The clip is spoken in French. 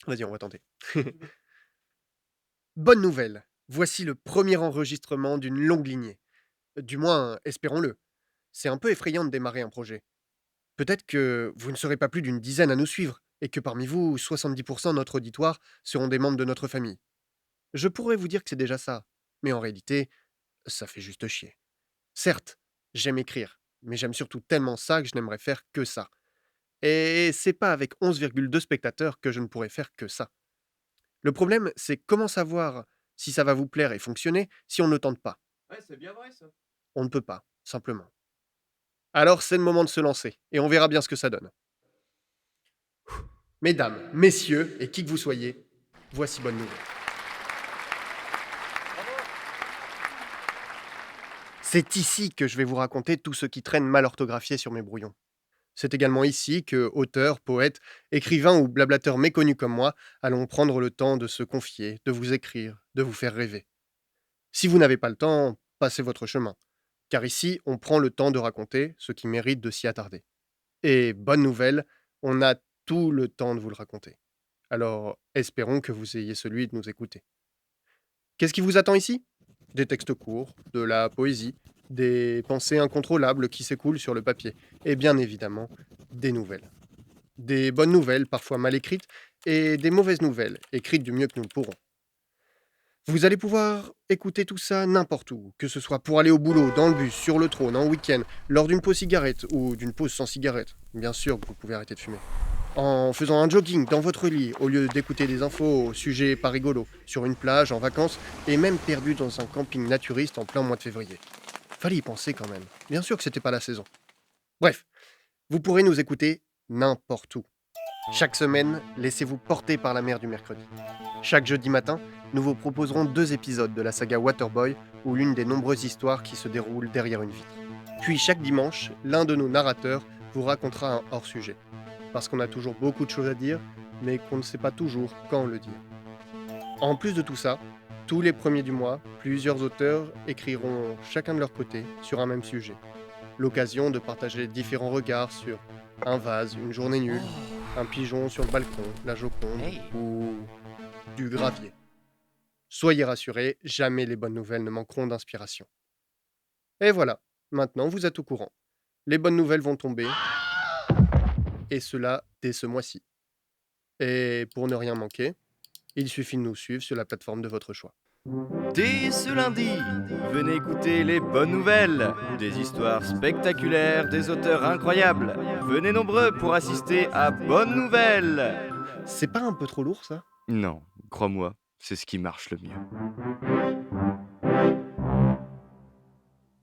Vas-y, on va tenter. Bonne nouvelle, voici le premier enregistrement d'une longue lignée. Du moins, espérons-le. C'est un peu effrayant de démarrer un projet. Peut-être que vous ne serez pas plus d'une dizaine à nous suivre, et que parmi vous, 70% de notre auditoire seront des membres de notre famille. Je pourrais vous dire que c'est déjà ça, mais en réalité, ça fait juste chier. Certes, j'aime écrire, mais j'aime surtout tellement ça que je n'aimerais faire que ça. Et c'est pas avec 11,2 spectateurs que je ne pourrais faire que ça. Le problème, c'est comment savoir si ça va vous plaire et fonctionner si on ne tente pas. Ouais, c'est bien vrai ça. On ne peut pas, simplement. Alors c'est le moment de se lancer, et on verra bien ce que ça donne. Mesdames, messieurs, et qui que vous soyez, voici bonne nouvelle. Bravo! C'est ici que je vais vous raconter tout ce qui traîne mal orthographié sur mes brouillons. C'est également ici que auteurs, poètes, écrivains ou blablateurs méconnus comme moi allons prendre le temps de se confier, de vous écrire, de vous faire rêver. Si vous n'avez pas le temps, passez votre chemin. Car ici, on prend le temps de raconter ce qui mérite de s'y attarder. Et bonne nouvelle, on a tout le temps de vous le raconter. Alors, espérons que vous ayez celui de nous écouter. Qu'est-ce qui vous attend ici? Des textes courts, de la poésie, des pensées incontrôlables qui s'écoulent sur le papier, et bien évidemment, des nouvelles. Des bonnes nouvelles, parfois mal écrites, et des mauvaises nouvelles, écrites du mieux que nous le pourrons. Vous allez pouvoir écouter tout ça n'importe où, que ce soit pour aller au boulot, dans le bus, sur le trône, en week-end, lors d'une pause cigarette ou d'une pause sans cigarette. Bien sûr que vous pouvez arrêter de fumer. En faisant un jogging dans votre lit, au lieu d'écouter des infos au sujet pas rigolo, sur une plage, en vacances, et même perdu dans un camping naturiste en plein mois de février. Fallait y penser quand même. Bien sûr que c'était pas la saison. Bref, vous pourrez nous écouter n'importe où. Chaque semaine, laissez-vous porter par la mer du mercredi. Chaque jeudi matin, nous vous proposerons 2 épisodes de la saga Waterboy ou l'une des nombreuses histoires qui se déroulent derrière une vitre. Puis chaque dimanche, l'un de nos narrateurs vous racontera un hors-sujet. Parce qu'on a toujours beaucoup de choses à dire, mais qu'on ne sait pas toujours quand le dire. En plus de tout ça, tous les premiers du mois, plusieurs auteurs écriront chacun de leur côté sur un même sujet. L'occasion de partager différents regards sur un vase, une journée nulle, Oh, un pigeon sur le balcon, la Joconde hey! ou du gravier. Soyez rassurés, jamais les bonnes nouvelles ne manqueront d'inspiration. Et voilà, maintenant vous êtes au courant. Les bonnes nouvelles vont tomber, et cela dès ce mois-ci. Et pour ne rien manquer, il suffit de nous suivre sur la plateforme de votre choix. Dès ce lundi, venez écouter les bonnes nouvelles, des histoires spectaculaires, des auteurs incroyables. Venez nombreux pour assister à Bonnes Nouvelles. C'est pas un peu trop lourd ça? Non, crois-moi, c'est ce qui marche le mieux.